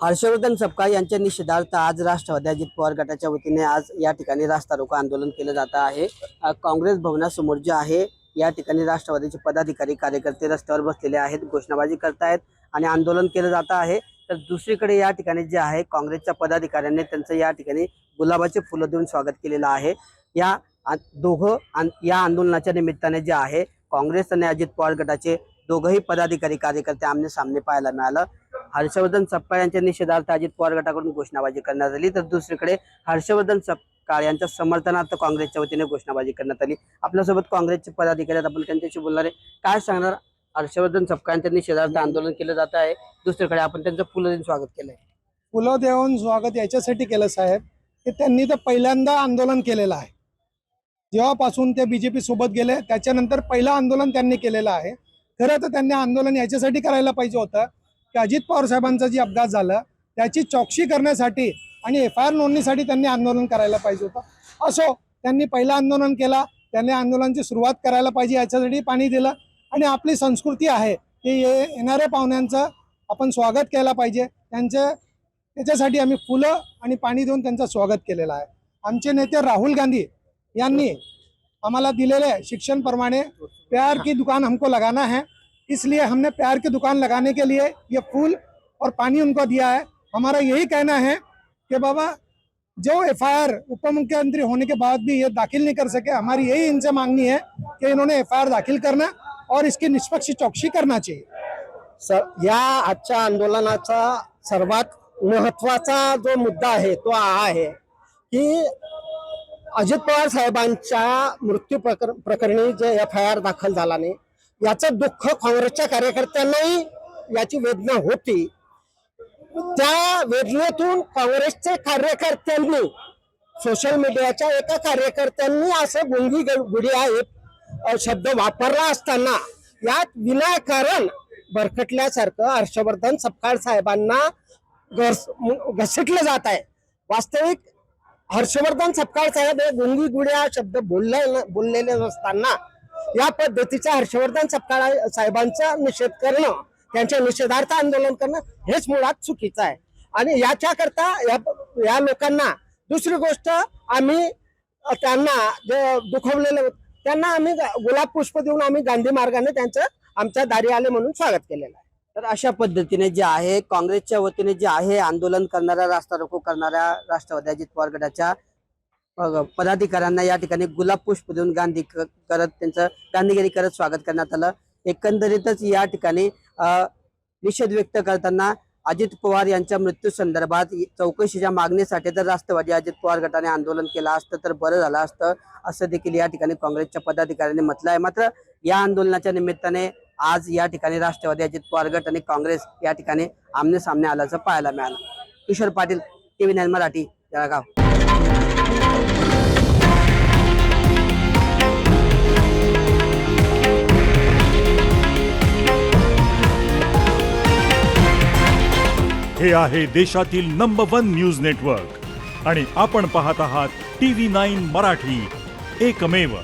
हर्षवर्धन सपकाळ यांच्या निषेधार्थ आज राष्ट्रवादी अजित पवार गटाच्या वतीने आज या ठिकाणी रास्ता रोको आंदोलन केलं जात आहे। काँग्रेस भवनासमोर जे आहे या ठिकाणी राष्ट्रवादीचे पदाधिकारी कार्यकर्ते रस्त्यावर बसलेले आहेत, घोषणाबाजी करतायत आणि आंदोलन केलं जात आहे। तर दुसरीकडे या ठिकाणी जे आहे काँग्रेसच्या पदाधिकाऱ्यांनी त्यांचं या ठिकाणी गुलाबाचे फुलं देऊन स्वागत केलेलं आहे। या या आंदोलनाच्या निमित्ताने जे आहे काँग्रेस आणि अजित पवार गटाचे दोघंही पदाधिकारी कार्यकर्ते आमने सामने पाहायला मिळालं। हर्षवर्धन सपकाळ यांच्या निषेधार्थ अजित पवार गटाकडून घोषणाबाजी करण्यात आली, तर दुसरीकडे हर्षवर्धन सपकाळ यांच्या समर्थनार्थ काँग्रेसच्या वतीने घोषणाबाजी करण्यात आली। आपल्यासोबत काँग्रेसचे पदाधिकारी आहेत, आपण त्यांच्याशी बोलणार आहे। काय सांगणार? हर्षवर्धन सपकाळ यांच्या निषेधार्थ आंदोलन केलं जात आहे, दुसरीकडे आपण त्यांचं फुलं देऊन स्वागत केलंय। फुलं देऊन स्वागत याच्यासाठी केलं साहेब की त्यांनी तर पहिल्यांदा आंदोलन केलेलं आहे। जेव्हापासून ते बीजेपी सोबत गेले त्याच्यानंतर पहिलं आंदोलन त्यांनी केलेलं आहे। खरं तर त्यांनी आंदोलन याच्यासाठी करायला पाहिजे होतं की अजित पवार साहेबांचा जी अपघात झाला त्याची चौकशी करण्यासाठी आणि FIR नोंदणीसाठी त्यांनी आंदोलन करायला पाहिजे होतं। असो, त्यांनी पहिलं आंदोलन केला, त्यांनी आंदोलनाची सुरुवात करायला पाहिजे, याच्यासाठी पाणी दिलं। आणि आपली संस्कृती आहे की येणाऱ्या पाहुण्यांचं आपण स्वागत केलं पाहिजे, त्याच्यासाठी आम्ही फुलं आणि पाणी देऊन त्यांचं स्वागत केलेलं आहे। आमचे नेते राहुल गांधी यांनी हमारा दिलेले शिक्षण प्रमाणे प्यार की दुकान हमको लगाना है, इसलिए हमने प्यार की दुकान लगाने के लिए ये फूल और पानी उनको दिया है। हमारा यही कहना है कि बाबा जो FIR उप मुख्यमंत्री होने के बाद भी ये दाखिल नहीं कर सके, हमारी यही इनसे मांगनी है कि इन्होंने FIR दाखिल करना और इसकी निष्पक्ष चौकसी करना चाहिए। सर, या आजच्या आंदोलनाचा सर्वात महत्त्वाचा जो मुद्दा आहे तो हा आहे की अजित पवार साहेबांच्या मृत्यू प्रकरणी जे FIR दाखल झाला नाही याचं दुःख काँग्रेसच्या कार्यकर्त्यांनाही याची वेदना होती। त्या वेदनेतून काँग्रेसचे कार्यकर्त्यांनी सोशल मीडियाच्या एका कार्यकर्त्यांनी असं गुंगी गुडिया शब्द वापरला असताना यात विनाकारण भरकटल्यासारखं हर्षवर्धन सपकाळ साहेबांना घसटलं जात आहे। वास्तविक हर्षवर्धन सपकाळ साहेब हे गुंगी गुड्या शब्द बोललेले नसताना या पद्धतीचा हर्षवर्धन सपकाळ साहेबांचा निषेध करणं, त्यांच्या निषेधार्थ आंदोलन करणं हेच मुळात चुकीचं आहे। आणि याच्याकरता या लोकांना दुसरी गोष्ट, आम्ही त्यांना जे दुखवलेले त्यांना आम्ही गुलाब पुष्प देऊन आम्ही गांधी मार्गाने त्यांचं आमच्या दारी आले म्हणून स्वागत केलेलं आहे। तर अशा पद्धतीने जे आहे काँग्रेसच्या वतीने जे आहे आंदोलन करणाऱ्या रास्ता रोको करणाऱ्या राष्ट्रवादी अजित पवार गटाच्या पदाधिकाऱ्यांना या ठिकाणी गुलाब पुष्प देऊन त्यांचं गांधीगिरी करत स्वागत करण्यात आलं। एकंदरीतच या ठिकाणी निषेध व्यक्त करताना अजित पवार यांच्या मृत्यू संदर्भात चौकशीच्या मागणीसाठी जर राष्ट्रवादी अजित पवार गटाने आंदोलन केलं असतं तर बरं झालं असतं, असं देखील या ठिकाणी काँग्रेसच्या पदाधिकाऱ्यांनी म्हटलं आहे। मात्र या आंदोलनाच्या निमित्ताने आज या ठिकाणी राष्ट्रवादी अजित पवार गट आणि काँग्रेस या ठिकाणी आमने सामने आल्याचं पाहायला मिळालं। किशोर पाटील, TV9 मराठी, जळगाव। हे आहे देशातील नंबर 1 न्यूज नेटवर्क आणि आपण पाहत आहात TV9 मराठी, एकमेव।